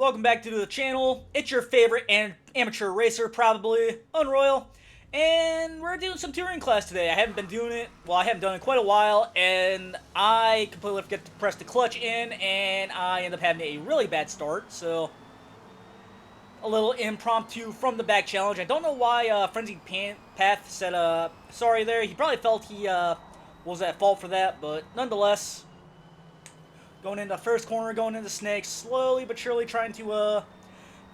welcome back to the channel. It's your favorite and amateur racer, probably, Unroyal. And we're doing some touring class today. I haven't been doing it, well, I haven't done it in quite a while, and I completely forget to press the clutch in, and I end up having a really bad start, so a little impromptu from the back challenge. I don't know why Frenzy Path said sorry there. He probably felt he was at fault for that, but nonetheless, going into the first corner, going into Snake, slowly but surely trying to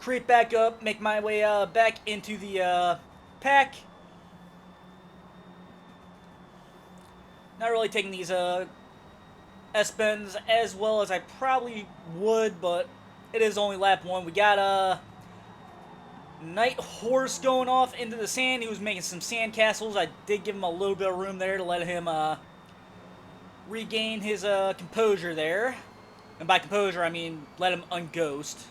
creep back up, make my way back into the pack. Not really taking these S-bends as well as I probably would, but it is only lap 1. We got Night Horse going off into the sand. He was making some sand castles. I did give him a little bit of room there to let him regain his composure there. And by composure, I mean let him unghost.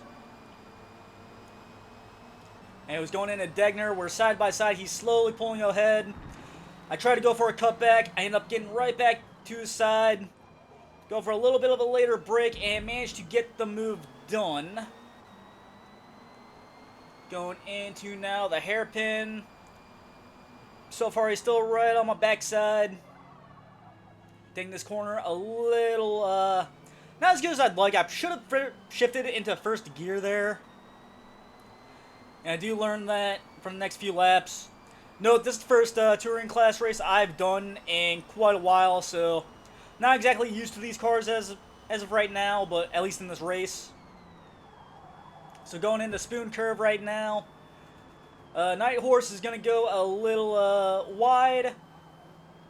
And it was going into Degner. We're side by side. He's slowly pulling ahead. I tried to go for a cutback. I end up getting right back to his side. Go for a little bit of a later break and managed to get the move done. Going into now the hairpin. So far, he's still right on my backside. Taking this corner a little, not as good as I'd like. I should have shifted it into first gear there. And I do learn that from the next few laps. Note, this is the first touring class race I've done in quite a while, so not exactly used to these cars as of right now, but at least in this race. So going into Spoon Curve right now. Night Horse is going to go a little wide.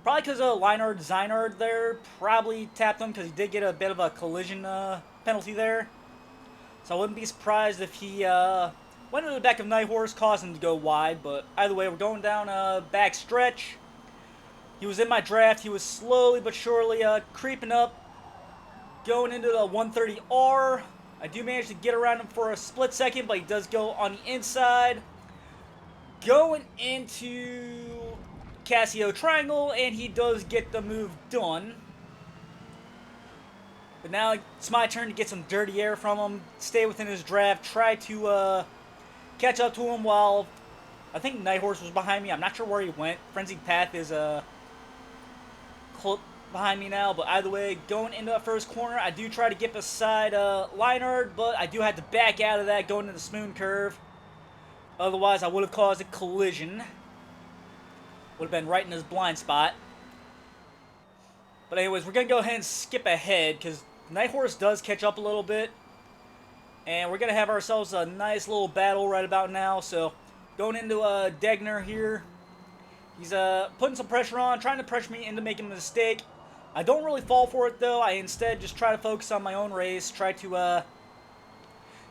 Probably because Leinard Zynard there probably tapped him because he did get a bit of a collision penalty there. So I wouldn't be surprised if he went into the back of Night Horse, caused him to go wide. But either way, we're going down a back stretch. He was in my draft. He was slowly but surely creeping up. Going into the 130R. I do manage to get around him for a split second, but he does go on the inside. Going into Casio Triangle, and he does get the move done. But now it's my turn to get some dirty air from him, stay within his draft, try to catch up to him while I think Night Horse was behind me. I'm not sure where he went. Frenzied Path is behind me now, but either way, going into that first corner, I do try to get beside Leinard, but I do have to back out of that going into the Spoon Curve. Otherwise, I would have caused a collision. Would have been right in his blind spot. But anyways, we're going to go ahead and skip ahead because Night Horse does catch up a little bit. And we're going to have ourselves a nice little battle right about now. So, going into Degner here. He's putting some pressure on, trying to pressure me into making a mistake. I don't really fall for it, though. I instead just try to focus on my own race, try to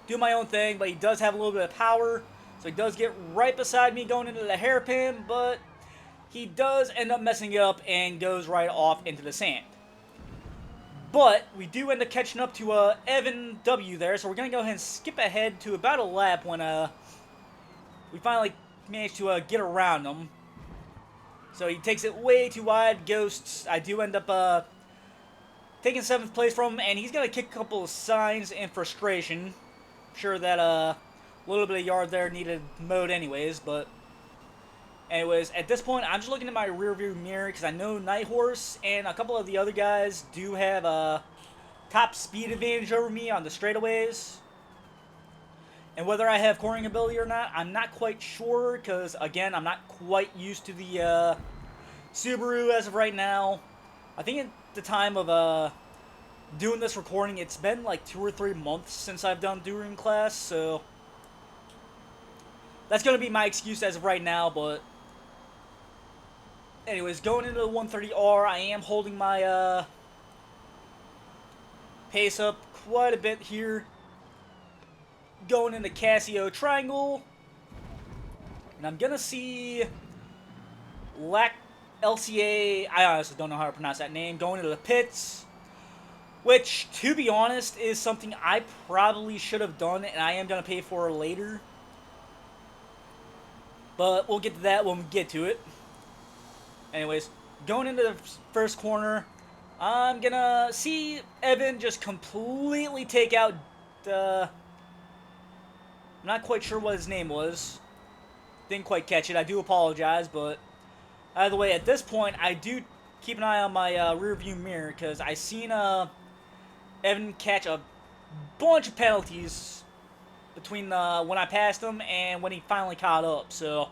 do my own thing. But he does have a little bit of power. So, he does get right beside me going into the hairpin, but he does end up messing it up and goes right off into the sand. But we do end up catching up to Evan W there, so we're going to go ahead and skip ahead to about a lap when we finally manage to get around him. So he takes it way too wide, ghosts. I do end up taking 7th place from him, and he's going to kick a couple of signs in frustration. I'm sure that a little bit of yard there needed mowed anyways, but anyways, at this point, I'm just looking at my rearview mirror because I know Night Horse and a couple of the other guys do have a top speed advantage over me on the straightaways. And whether I have cornering ability or not, I'm not quite sure because, again, I'm not quite used to the Subaru as of right now. I think at the time of doing this recording, it's been like 2 or 3 months since I've done touring class, so that's going to be my excuse as of right now, but anyways, going into the 130R, I am holding my pace up quite a bit here. Going into Casio Triangle. And I'm going to see LCA, I honestly don't know how to pronounce that name, going into the pits. Which, to be honest, is something I probably should have done and I am going to pay for later. But we'll get to that when we get to it. Anyways, going into the first corner, I'm gonna see Evan just completely take out I'm not quite sure what his name was. Didn't quite catch it. I do apologize, but either way, at this point, I do keep an eye on my rear view mirror because I seen Evan catch a bunch of penalties between when I passed him and when he finally caught up. So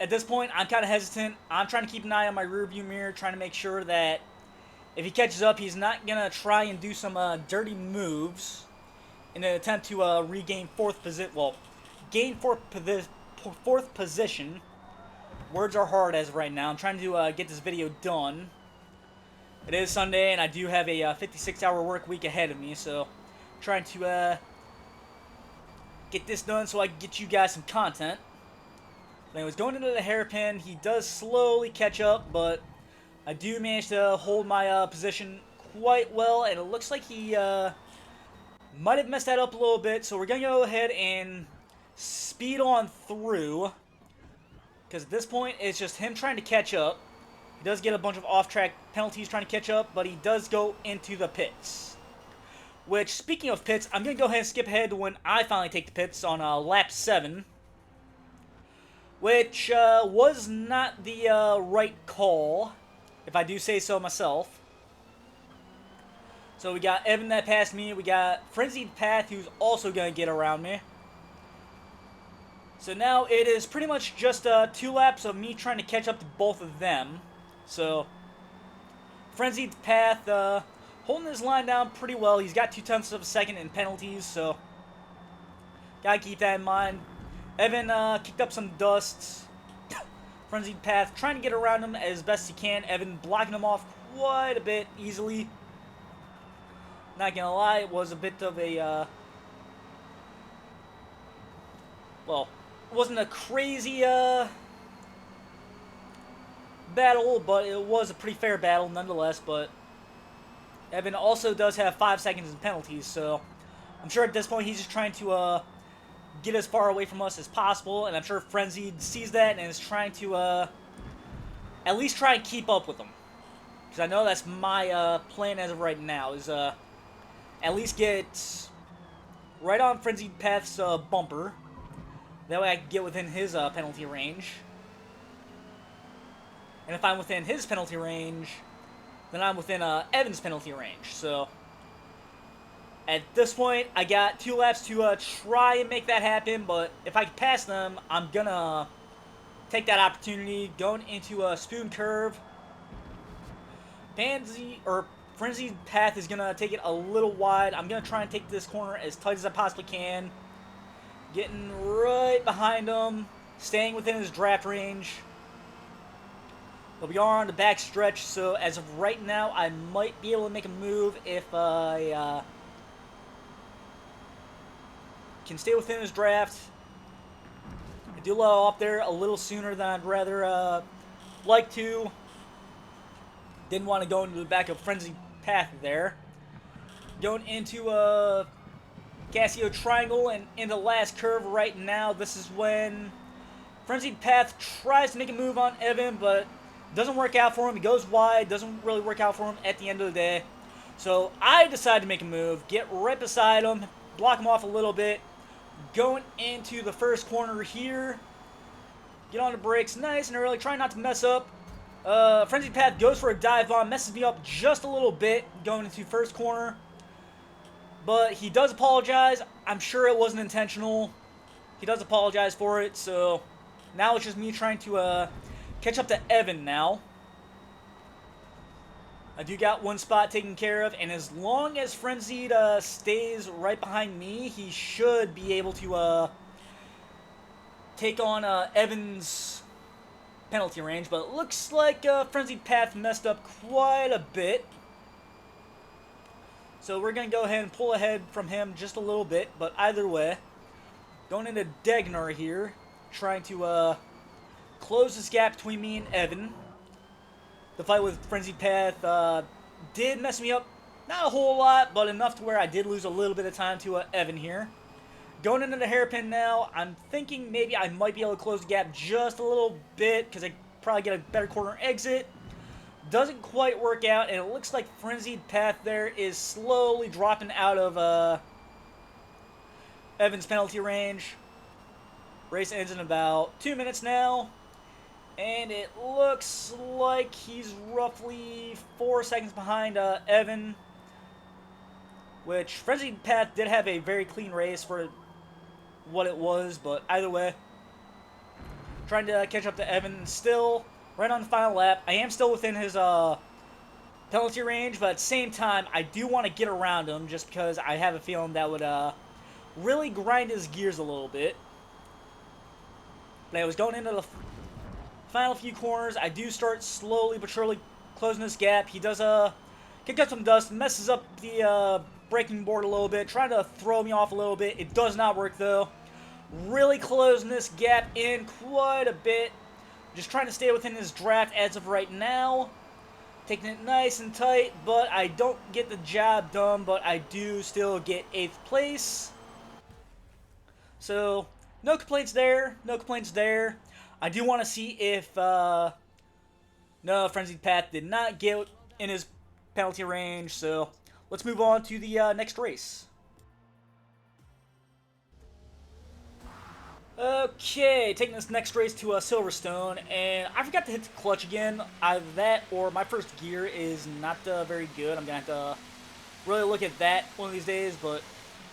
at this point, I'm kind of hesitant. I'm trying to keep an eye on my rear view mirror, trying to make sure that if he catches up, he's not going to try and do some dirty moves in an attempt to regain fourth position. Well, gain fourth position. Words are hard as of right now. I'm trying to get this video done. It is Sunday, and I do have a 56-hour work week ahead of me, so I'm trying to get this done so I can get you guys some content. But anyways, going into the hairpin, he does slowly catch up, but I do manage to hold my position quite well, and it looks like he might have messed that up a little bit, so we're going to go ahead and speed on through, because at this point, it's just him trying to catch up. He does get a bunch of off-track penalties trying to catch up, but he does go into the pits. Which, speaking of pits, I'm going to go ahead and skip ahead to when I finally take the pits on lap 7. Which was not the right call, if I do say so myself. So we got Evan that passed me. We got Frenzied Path, who's also going to get around me. So now it is pretty much just 2 laps of me trying to catch up to both of them. So Frenzied Path holding his line down pretty well. He's got 0.2 of a second in penalties, so gotta keep that in mind. Evan kicked up some dust. Frenzied Path trying to get around him as best he can. Evan blocking him off quite a bit easily. Not gonna lie, it was a bit of a well, it wasn't a crazy battle, but it was a pretty fair battle nonetheless. But Evan also does have 5 seconds in penalties, so I'm sure at this point he's just trying to get as far away from us as possible, and I'm sure Frenzied sees that and is trying to at least try and keep up with him. Because I know that's my plan as of right now, is at least get right on Frenzied Path's bumper. That way I can get within his penalty range. And if I'm within his penalty range, then I'm within Evan's penalty range. So at this point, I got 2 laps to try and make that happen, but if I can pass them, I'm gonna take that opportunity. Going into a spoon curve, Frenzied Path is gonna take it a little wide. I'm gonna try and take this corner as tight as I possibly can. Getting right behind him, staying within his draft range. But we are on the back stretch, so as of right now, I might be able to make a move if I can stay within his draft. I do let off there a little sooner than I'd rather like to. Didn't want to go into the back of Frenzied Path there. Going into a Casio Triangle and in the last curve right now. This is when Frenzied Path tries to make a move on Evan, but doesn't work out for him. He goes wide, doesn't really work out for him at the end of the day. So I decide to make a move, get right beside him, block him off a little bit. Going into the first corner here. Get on the brakes nice and early, try not to mess up. Frenzied Path goes for a dive bomb, messes me up just a little bit going into first corner. But he does apologize. I'm sure it wasn't intentional. He does apologize for it, so now it's just me trying to catch up to Evan now. I do got 1 spot taken care of, and as long as Frenzied stays right behind me, he should be able to take on Evan's penalty range. But it looks like Frenzied Path messed up quite a bit. So we're going to go ahead and pull ahead from him just a little bit. But either way, going into Degnar here, trying to close this gap between me and Evan. The fight with Frenzied Path did mess me up. Not a whole lot, but enough to where I did lose a little bit of time to Evan here. Going into the hairpin now, I'm thinking maybe I might be able to close the gap just a little bit because I probably get a better corner exit. Doesn't quite work out, and it looks like Frenzied Path there is slowly dropping out of Evan's penalty range. Race ends in about 2 minutes now. And it looks like he's roughly 4 seconds behind Evan. Which, Frenzied Path did have a very clean race for what it was. But either way, trying to catch up to Evan still. Right on the final lap. I am still within his penalty range. But at the same time, I do want to get around him. Just because I have a feeling that would really grind his gears a little bit. But I was going into the final few corners. I do start slowly but surely closing this gap. He does kick up some dust, messes up the braking board a little bit, trying to throw me off a little bit. It does not work though. Really closing this gap in quite a bit. Just trying to stay within his draft as of right now. Taking it nice and tight, but I don't get the job done, but I do still get 8th place. So, no complaints there. No complaints there. I do want to see if no, Frenzied Path did not get in his penalty range. So, let's move on to the next race. Okay, taking this next race to Silverstone, and I forgot to hit the clutch again. Either that or my first gear is not very good. I'm going to have to really look at that one of these days, but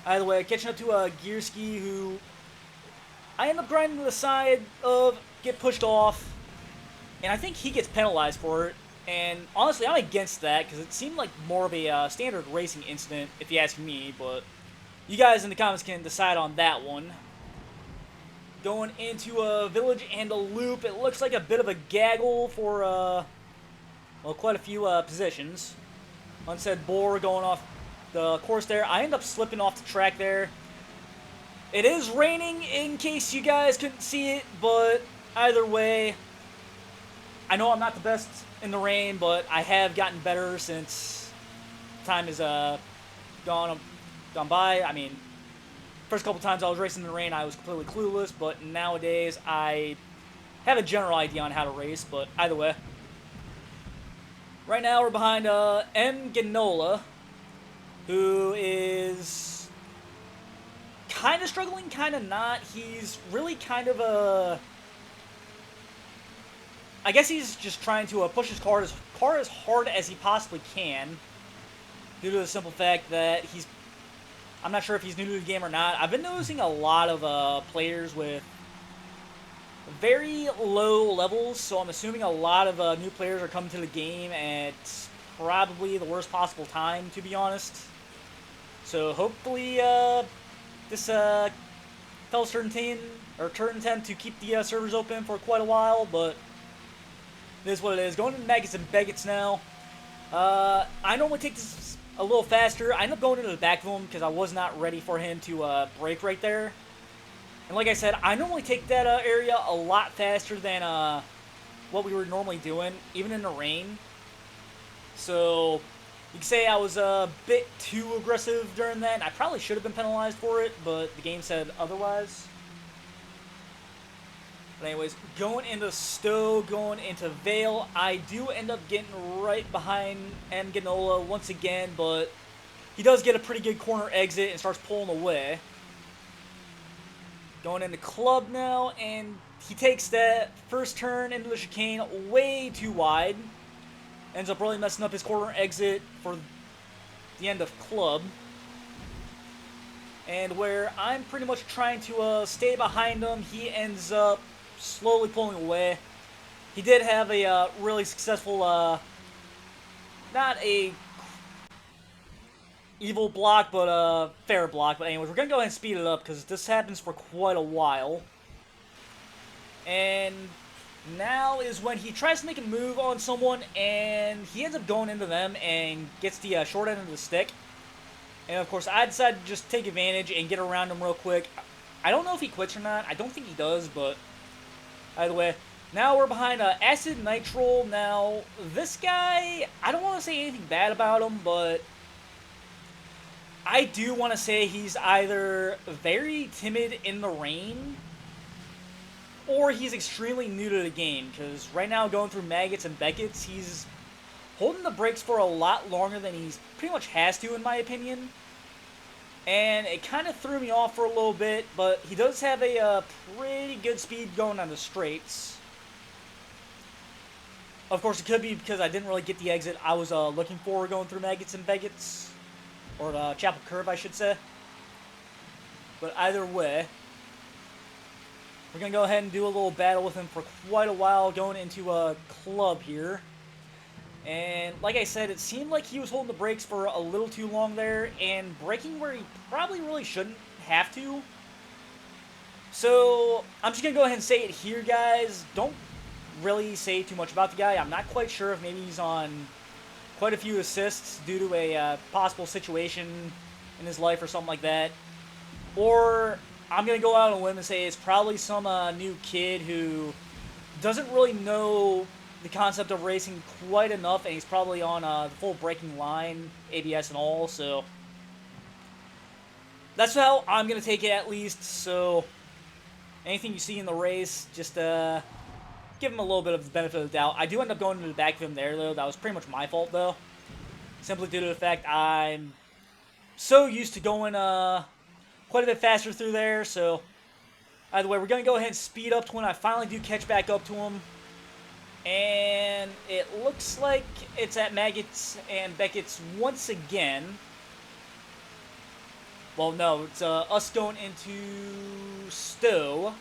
either way, catching up to Gearski, who I end up grinding to the side of, get pushed off, and I think he gets penalized for it. And honestly, I'm against that, because it seemed like more of a standard racing incident, if you ask me, but you guys in the comments can decide on that one. Going into a village and a loop. It looks like a bit of a gaggle for, well, quite a few positions. Unsaid Boar going off the course there. I end up slipping off the track there. It is raining, in case you guys couldn't see it, but either way, I know I'm not the best in the rain, but I have gotten better since time has gone by. I mean, first couple times I was racing in the rain, I was completely clueless, but nowadays I have a general idea on how to race, but either way. Right now we're behind M. Ginola, who is kind of struggling, kind of not. He's really kind of I guess he's just trying to push his car as hard as he possibly can, due to the simple fact that I'm not sure if he's new to the game or not. I've been noticing a lot of players with very low levels, so I'm assuming a lot of new players are coming to the game at probably the worst possible time, to be honest. So hopefully this fellas turn intent to keep the servers open for quite a while, but it is what it is. Going into Maggots and Beggots now. I normally take this a little faster. I ended up going into the back of him because I was not ready for him to brake right there. And like I said, I normally take that area a lot faster than what we were normally doing, even in the rain. So you can say I was a bit too aggressive during that, and I probably should have been penalized for it, but the game said otherwise. But anyways, going into Stowe, going into Vale, I do end up getting right behind M. Ginola once again, but he does get a pretty good corner exit and starts pulling away. Going into Club now, and he takes that first turn into the chicane way too wide. Ends up really messing up his corner exit for the end of Club. And where I'm pretty much trying to stay behind him, he ends up slowly pulling away. He did have a really successful, not a evil block, but a fair block. But anyways, we're going to go ahead and speed it up because this happens for quite a while. And now is when he tries to make a move on someone, and he ends up going into them and gets the short end of the stick. And of course, I decided to just take advantage and get around him real quick. I don't know if he quits or not. I don't think he does, but either way, now we're behind Acid Nitro. Now, this guy, I don't want to say anything bad about him, but I do want to say he's either very timid in the rain, or he's extremely new to the game, because right now going through Maggots and Beggots, he's holding the brakes for a lot longer than he pretty much has to, in my opinion. and it kind of threw me off for a little bit, but he does have a pretty good speed going on the straights. Of course, it could be because I didn't really get the exit I was looking for going through Maggots and Vegas, or Chapel Curve, I should say. But either way, we're going to go ahead and do a little battle with him for quite a while, going into a club here. And like I said, it seemed like he was holding the brakes for a little too long there, and braking where he probably really shouldn't have to. So, I'm just going to go ahead and say it here, guys. Don't really say too much about the guy. I'm not quite sure if maybe he's on quite a few assists due to a possible situation in his life or something like that. Or I'm going to go out on a limb and say it's probably some new kid who doesn't really know the concept of racing quite enough, and he's probably on the full braking line, ABS and all, so that's how I'm going to take it at least. So anything you see in the race, just give him a little bit of the benefit of the doubt. I do end up going to the back of him there, though. That was pretty much my fault, though. Simply due to the fact I'm so used to going quite a bit faster through there. So either way, we're going to go ahead and speed up to when I finally do catch back up to him. And it looks like it's at Maggots and Beckett's once again. Well, no, it's us going into Stowe.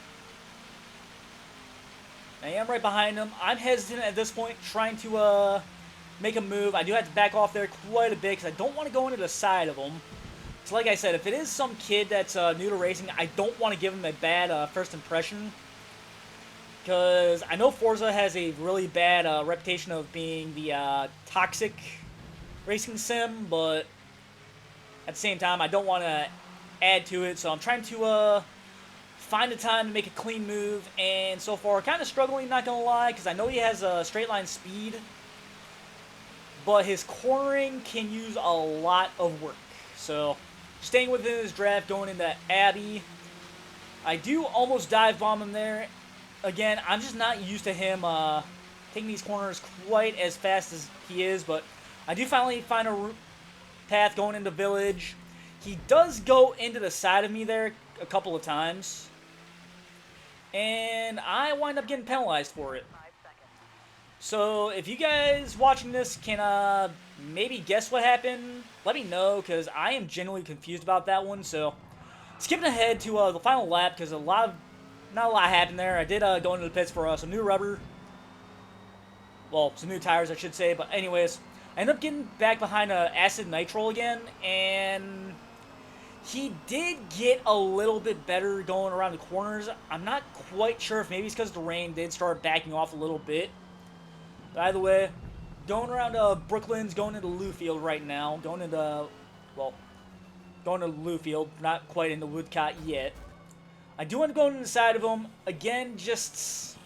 I am right behind him. I'm hesitant at this point, trying to make a move. I do have to back off there quite a bit because I don't want to go into the side of him. So like I said, if it is some kid that's new to racing, I don't want to give him a bad first impression. Because I know Forza has a really bad reputation of being the toxic racing sim, but at the same time, I don't want to add to it. So I'm trying to find a time to make a clean move, and so far, kind of struggling, not going to lie, because I know he has a straight line speed, but his cornering can use a lot of work. So staying within his draft, going into Abbey. I do almost dive bomb him there. Again, I'm just not used to him taking these corners quite as fast as he is, but I do finally find a path going into Village. He does go into the side of me there a couple of times, and I wind up getting penalized for it. So if you guys watching this can maybe guess what happened, let me know, because I am genuinely confused about that one. So skipping ahead to the final lap, because not a lot happened there. I did go into the pits for some new rubber. Well, some new tires, I should say. But anyways, I ended up getting back behind Acid Nitro again. And he did get a little bit better going around the corners. I'm not quite sure if maybe it's because the rain did start backing off a little bit. But either way, going around Brooklyn's going into Lewfield right now. Going to Lewfield. Not quite into Woodcott yet. I do want to go into the side of him. Again, just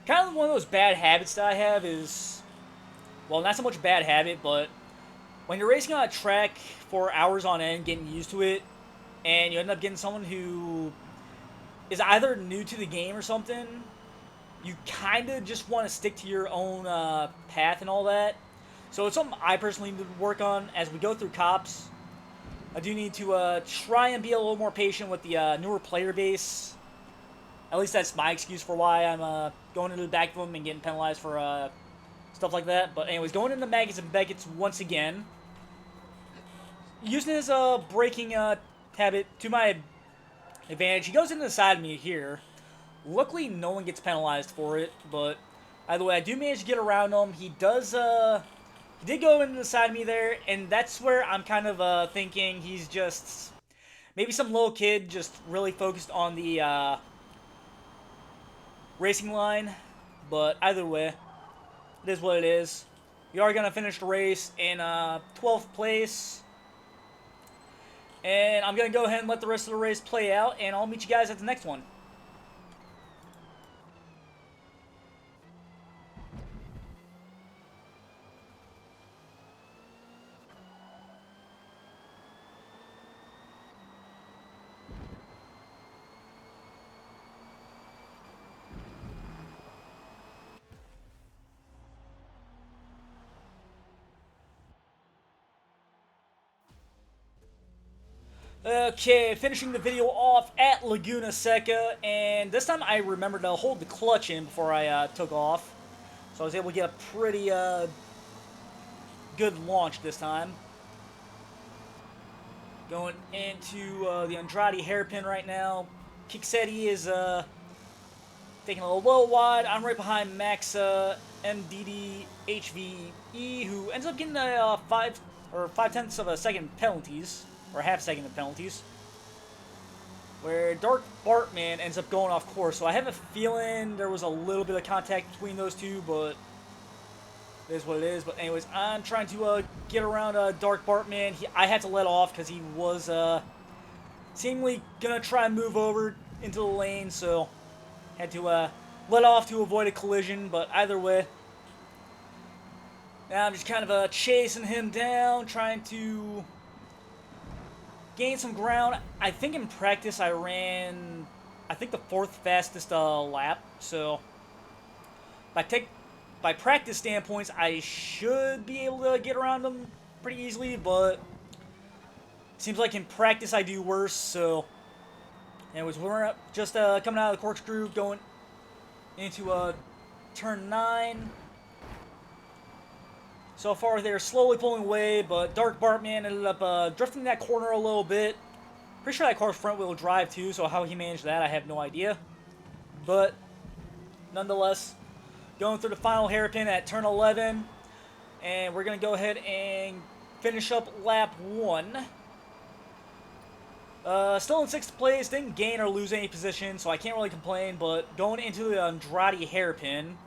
kind of one of those bad habits that I have is, well, not so much a bad habit, but when you're racing on a track for hours on end, getting used to it, and you end up getting someone who is either new to the game or something, you kind of just want to stick to your own path and all that. So it's something I personally need to work on as we go through cops. I do need to try and be a little more patient with the newer player base. At least that's my excuse for why I'm going into the back of them and getting penalized for stuff like that. But anyways, going into Maggots and Beckett's once again. Using his braking habit to my advantage. He goes into the side of me here. Luckily, no one gets penalized for it. But either way, I do manage to get around him. He does... He did go into the side of me there, and that's where I'm kind of thinking he's just maybe some little kid just really focused on the racing line. But either way, it is what it is. We are going to finish the race in 12th place. And I'm going to go ahead and let the rest of the race play out, and I'll meet you guys at the next one. Okay, finishing the video off at Laguna Seca, and this time I remembered to hold the clutch in before I took off. So I was able to get a pretty good launch this time. Going into the Andrade hairpin right now. Kixetti is taking a little wide. I'm right behind Max MDD HVE, who ends up getting a 5/10 of a second penalties, or half second of penalties. Where Dark Bartman ends up going off course. So I have a feeling there was a little bit of contact between those two, but it is what it is. But anyways, I'm trying to get around Dark Bartman. I had to let off because he was seemingly going to try and move over into the lane, so had to let off to avoid a collision. But either way, now I'm just kind of chasing him down, trying to gain some ground. I think in practice I ran, I think the 4th fastest lap. So by practice standpoints, I should be able to get around him pretty easily. But seems like in practice I do worse. So anyways, we're just coming out of the corkscrew, going into turn 9. So far, they're slowly pulling away, but Dark Bartman ended up drifting that corner a little bit. Pretty sure that car's front-wheel drive, too, so how he managed that, I have no idea. But, nonetheless, going through the final hairpin at turn 11, and we're going to go ahead and finish up lap 1. Still in 6th place, didn't gain or lose any position, so I can't really complain, but going into the Andrade hairpin,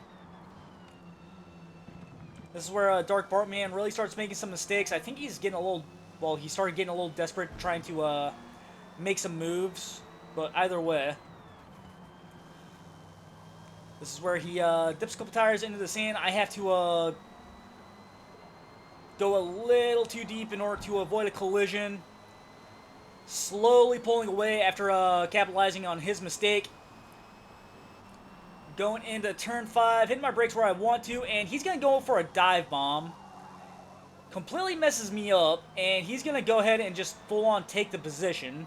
this is where Dark Bartman really starts making some mistakes. I think he's getting a little, well, he started getting a little desperate trying to make some moves. But either way, this is where he dips a couple tires into the sand. I have to go a little too deep in order to avoid a collision. Slowly pulling away after capitalizing on his mistake. Going into turn 5, hitting my brakes where I want to, and he's going to go for a dive bomb. Completely messes me up, and he's going to go ahead and just full-on take the position.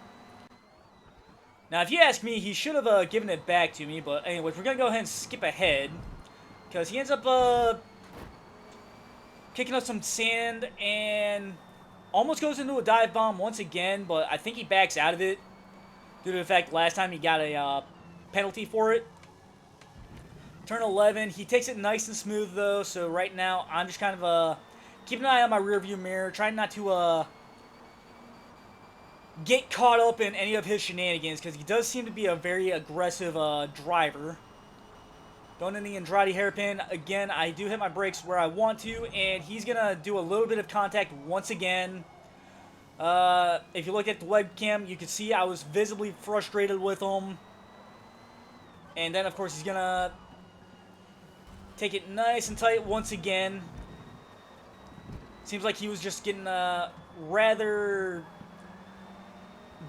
Now, if you ask me, he should have given it back to me, but anyways, we're going to go ahead and skip ahead. Because he ends up kicking up some sand, and almost goes into a dive bomb once again, but I think he backs out of it. Due to the fact last time he got a penalty for it. Turn 11, he takes it nice and smooth though, so right now I'm just kind of keeping an eye on my rearview mirror, trying not to get caught up in any of his shenanigans, because he does seem to be a very aggressive driver. Going in the Andrade hairpin, again, I do hit my brakes where I want to, and he's going to do a little bit of contact once again. If you look at the webcam, you can see I was visibly frustrated with him. And then, of course, he's going to take it nice and tight once again. Seems like he was just getting rather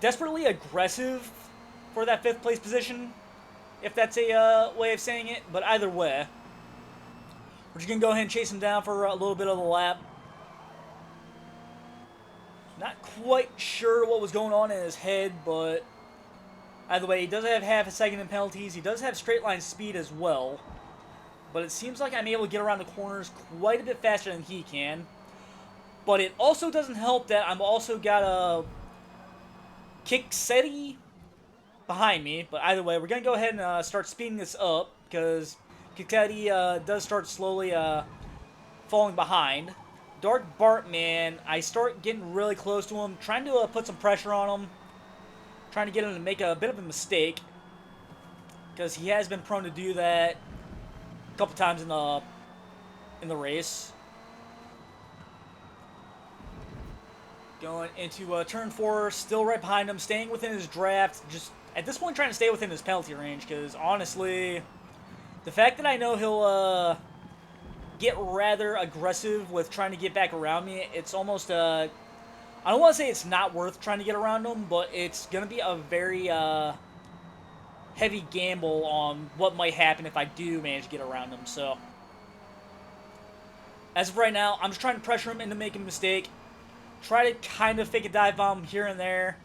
desperately aggressive for that 5th place position, if that's a way of saying it. But either way, we're just going to go ahead and chase him down for a little bit of the lap. Not quite sure what was going on in his head, but either way, he does have half a second in penalties. He does have straight line speed as well. But it seems like I'm able to get around the corners quite a bit faster than he can. But it also doesn't help that I'm also got a Kixetti behind me. But either way, we're going to go ahead and start speeding this up, because Kixetti does start slowly falling behind. Dark Bartman, I start getting really close to him, trying to put some pressure on him. Trying to get him to make a bit of a mistake, because he has been prone to do that a couple times in the race. Going into turn 4, still right behind him, staying within his draft. Just at this point, trying to stay within his penalty range, because honestly, the fact that I know he'll get rather aggressive with trying to get back around me, it's almost I don't want to say it's not worth trying to get around him, but it's going to be a very heavy gamble on what might happen if I do manage to get around him. So, as of right now, I'm just trying to pressure him into making a mistake. Try to kind of fake a dive bomb here and there.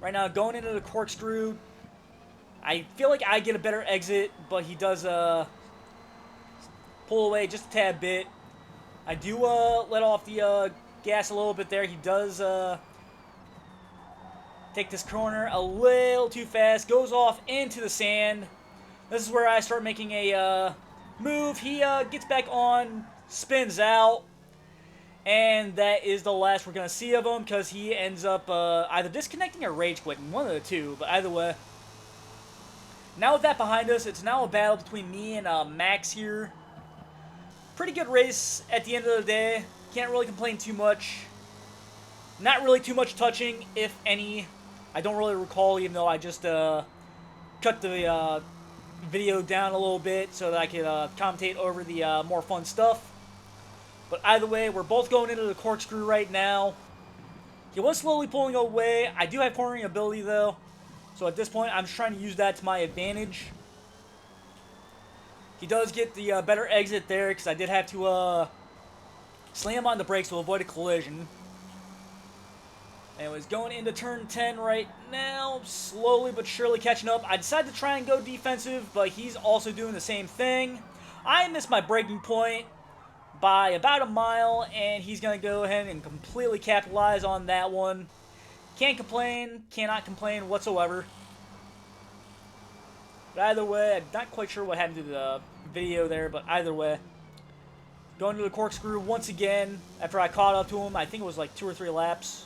Right now, going into the corkscrew, I feel like I get a better exit, but he does pull away just a tad bit. I do let off the gas a little bit there. He does take this corner a little too fast, goes off into the sand. This is where I start making a move. He gets back on, spins out, and that is the last we're going to see of him because he ends up either disconnecting or rage quitting, one of the two, but either way. Now with that behind us, it's now a battle between me and Max here. Pretty good race at the end of the day. Can't really complain too much. Not really too much touching, if any. I don't really recall, even though I just cut the video down a little bit so that I could commentate over the more fun stuff. But either way, we're both going into the corkscrew right now. He was slowly pulling away. I do have cornering ability, though. So at this point, I'm just trying to use that to my advantage. He does get the better exit there because I did have to slam on the brakes to avoid a collision. Anyways, going into turn 10 right now, slowly but surely catching up. I decided to try and go defensive, but he's also doing the same thing. I missed my braking point by about a mile, and he's going to go ahead and completely capitalize on that one. Can't complain, cannot complain whatsoever. But either way, I'm not quite sure what happened to the video there, but either way. Going to the corkscrew once again after I caught up to him. I think it was like 2 or 3 laps.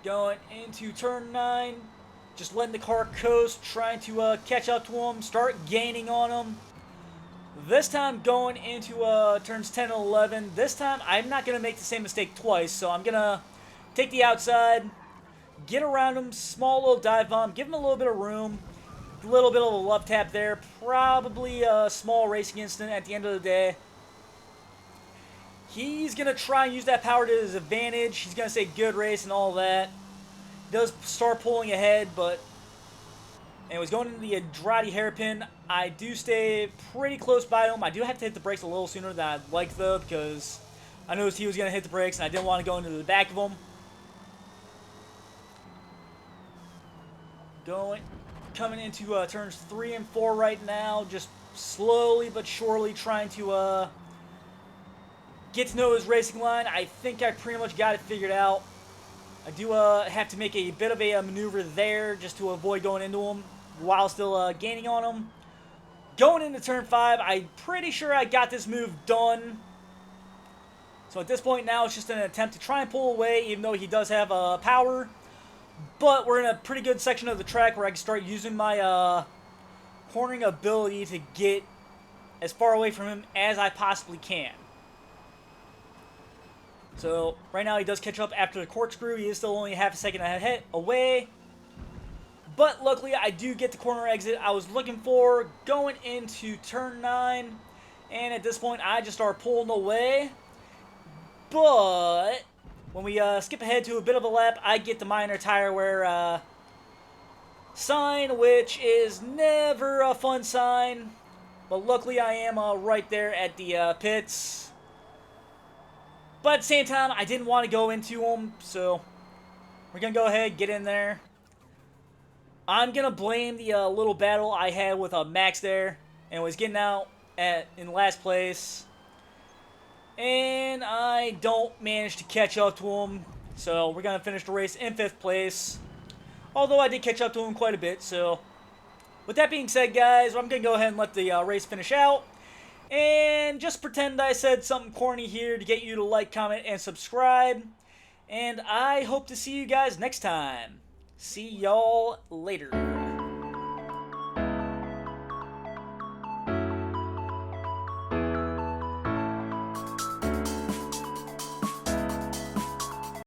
Going into turn 9, just letting the car coast, trying to catch up to him, start gaining on him. This time going into turns 10 and 11. This time I'm not going to make the same mistake twice, so I'm going to take the outside, get around him, small little dive bomb, give him a little bit of room, a little bit of a love tap there, probably a small racing incident at the end of the day. He's going to try and use that power to his advantage. He's going to say good race and all that. He does start pulling ahead, but anyways, going into the Andrade hairpin, I do stay pretty close by him. I do have to hit the brakes a little sooner than I'd like, though, because I noticed he was going to hit the brakes, and I didn't want to go into the back of him. Coming into turns 3 and 4 right now, just slowly but surely trying to get to know his racing line. I think I pretty much got it figured out. I do have to make a bit of a maneuver there just to avoid going into him while still gaining on him. Going into turn 5, I'm pretty sure I got this move done. So at this point now, it's just an attempt to try and pull away, even though he does have power. But we're in a pretty good section of the track where I can start using my cornering ability to get as far away from him as I possibly can. So right now he does catch up after the corkscrew. He is still only half a second away. But luckily I do get the corner exit I was looking for going into turn 9. And at this point I just start pulling away. But when we skip ahead to a bit of a lap, I get the minor tire wear sign, which is never a fun sign. But luckily I am right there at the pits. But at the same time, I didn't want to go into them, so we're going to go ahead, get in there. I'm going to blame the little battle I had with Max there, and was getting out in last place. And I don't manage to catch up to him, so we're going to finish the race in 5th place. Although I did catch up to him quite a bit, so with that being said, guys, I'm going to go ahead and let the race finish out. And just pretend I said something corny here to get you to like, comment, and subscribe. And I hope to see you guys next time. See y'all later.